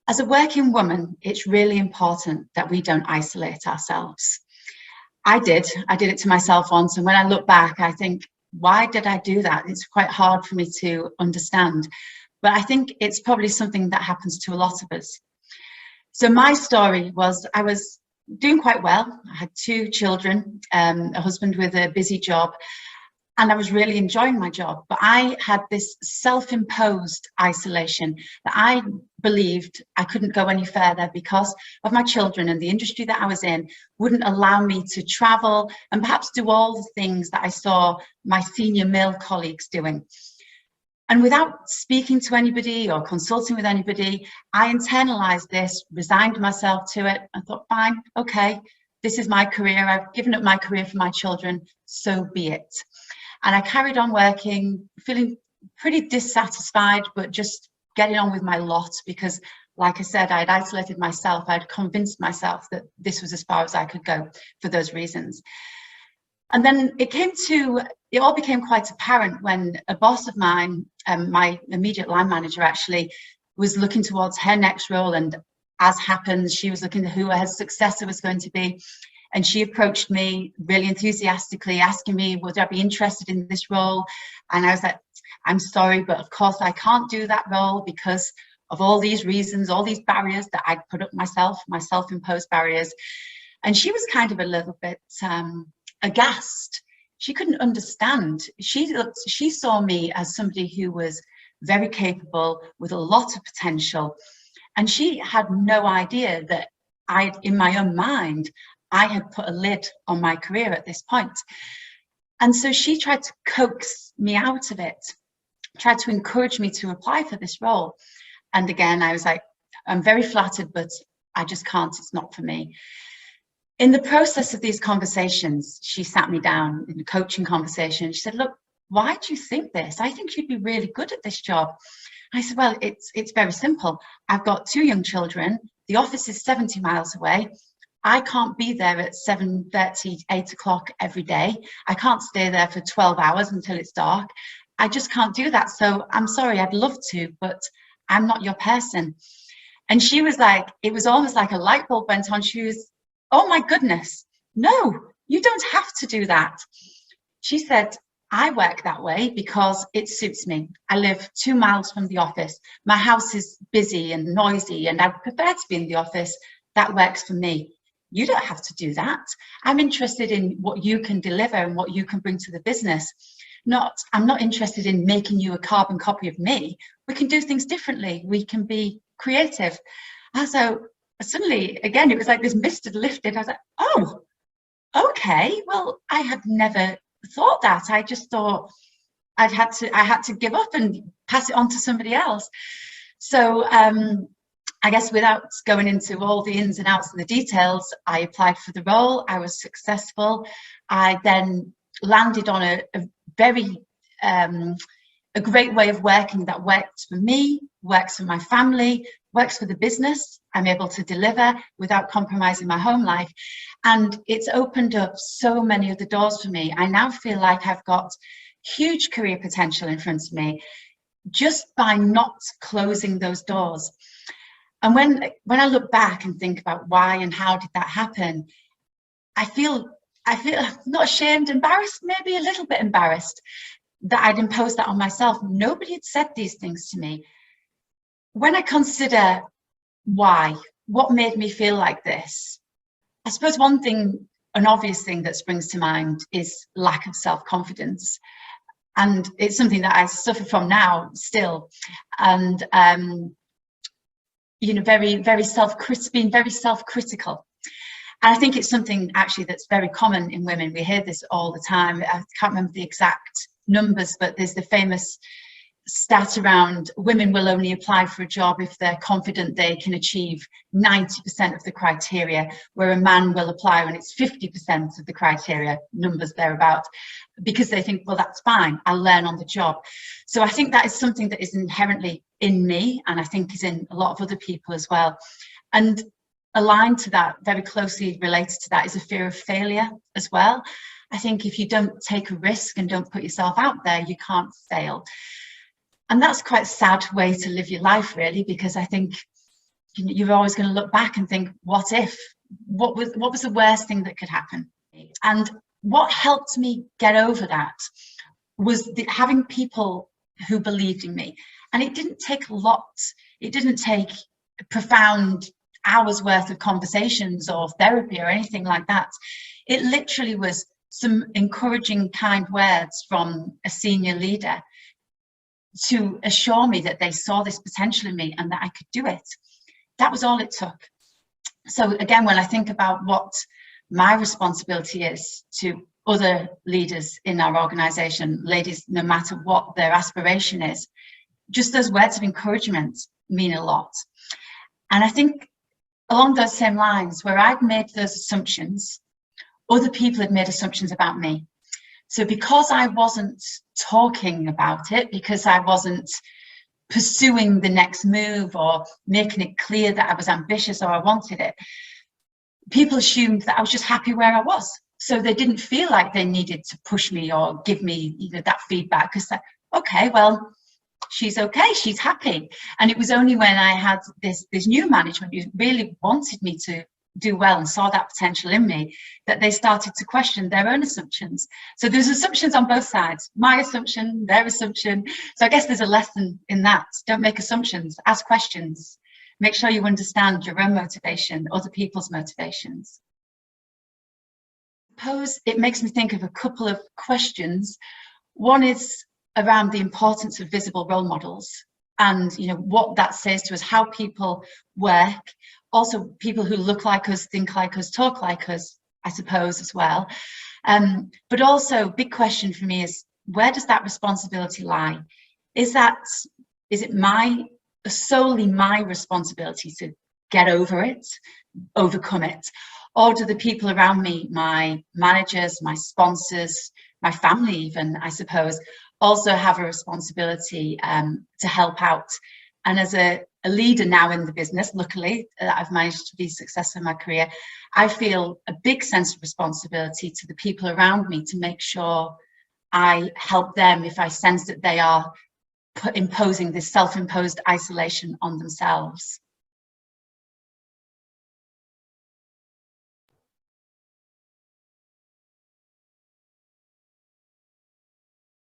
As a working woman, it's really important that we don't isolate ourselves. I did it to myself once, and when I look back, I think, why did I do that? It's quite hard for me to understand, but I think it's probably something that happens to a lot of us. So my story was, I was doing quite well. I had 2 children, a husband with a busy job, and I was really enjoying my job, but I had this self-imposed isolation that I believed I couldn't go any further because of my children, and the industry that I was in wouldn't allow me to travel and perhaps do all the things that I saw my senior male colleagues doing. And without speaking to anybody or consulting with anybody, I internalized this, resigned myself to it, and thought, fine, okay, this is my career. I've given up my career for my children, so be it. And I carried on working, feeling pretty dissatisfied, but just getting on with my lot because, like I said, I'd isolated myself. I'd convinced myself that this was as far as I could go for those reasons. And then it all became quite apparent when a boss of mine, my immediate line manager actually, was looking towards her next role. And as happens, she was looking at who her successor was going to be. And she approached me really enthusiastically, asking me, would I be interested in this role? And I was like, I'm sorry, but of course I can't do that role because of all these reasons, all these barriers that I'd put up myself, my self-imposed barriers. And she was kind of a little bit aghast. She couldn't understand. She saw me as somebody who was very capable with a lot of potential. And she had no idea that in my own mind, I had put a lid on my career at this point. And so she tried to coax me out of it, tried to encourage me to apply for this role. And again, I was like, I'm very flattered, but I just can't, it's not for me. In the process of these conversations, she sat me down in a coaching conversation. She said, look, why do you think this? I think you'd be really good at this job. I said, well, it's very simple. I've got 2 young children. The office is 70 miles away. I can't be there at 7:30, 8 o'clock every day. I can't stay there for 12 hours until it's dark. I just can't do that. So I'm sorry, I'd love to, but I'm not your person. And she was like, it was almost like a light bulb went on. She was, oh my goodness, no, you don't have to do that. She said, I work that way because it suits me. I live 2 miles from the office. My house is busy and noisy and I prefer to be in the office. That works for me. You don't have to do that. I'm interested in what you can deliver and what you can bring to the business. I'm not interested in making you a carbon copy of me. We can do things differently. We can be creative. And so suddenly, again, it was like this mist had lifted. I was like, oh, okay. Well, I had never thought that. I just thought I had to give up and pass it on to somebody else. So I guess without going into all the ins and outs and the details, I applied for the role. I was successful. I then landed on a great way of working that works for me, works for my family, works for the business. I'm able to deliver without compromising my home life. And it's opened up so many of the doors for me. I now feel like I've got huge career potential in front of me just by not closing those doors. And when I look back and think about why and how did that happen, I feel not ashamed, embarrassed, maybe a little bit embarrassed that I'd imposed that on myself. Nobody had said these things to me. When I consider why, what made me feel like this, I suppose an obvious thing that springs to mind is lack of self-confidence. And it's something that I suffer from now still. And being very self-critical. And I think it's something actually that's very common in women. We hear this all the time. I can't remember the exact numbers, but there's the famous stat around women will only apply for a job if they're confident they can achieve 90% of the criteria, where a man will apply when it's 50% of the criteria, numbers thereabout, because they think, well, that's fine, I'll learn on the job. So I think that is something that is inherently in me, and I think is in a lot of other people as well. And aligned to that, very closely related to that, is a fear of failure as well. I think if you don't take a risk and don't put yourself out there, you can't fail. And that's quite a sad way to live your life, really, because I think you're always going to look back and think, what if? What was the worst thing that could happen? And what helped me get over that was having people who believed in me. And it didn't take a lot. It didn't take profound hours worth of conversations or therapy or anything like that. It literally was some encouraging, kind words from a senior leader to assure me that they saw this potential in me and that I could do it. That was all it took. So again, when I think about what my responsibility is to other leaders in our organization, ladies, no matter what their aspiration is, just those words of encouragement mean a lot. And I think along those same lines, where I'd made those assumptions, other people had made assumptions about me. So because I wasn't talking about it, because I wasn't pursuing the next move or making it clear that I was ambitious or I wanted it, people assumed that I was just happy where I was. So they didn't feel like they needed to push me or give me, you know, that feedback, because okay, well, she's okay, she's happy. And it was only when I had this new management who really wanted me to do well and saw that potential in me that they started to question their own assumptions. So there's assumptions on both sides, my assumption, their assumption. So I guess there's a lesson in that. Don't make assumptions, ask questions, make sure you understand your own motivation, other people's motivations. Suppose it makes me think of a couple of questions. One is around the importance of visible role models and, you know, what that says to us, how people work, also people who look like us, think like us, talk like us, I suppose, as well. But also, big question for me is, where does that responsibility lie? Is it solely my responsibility to get over it, overcome it? Or do the people around me, my managers, my sponsors, my family even, I suppose, also have a responsibility to help out? And as a leader now in the business, luckily, I've managed to be successful in my career, I feel a big sense of responsibility to the people around me to make sure I help them if I sense that they are imposing this self-imposed isolation on themselves.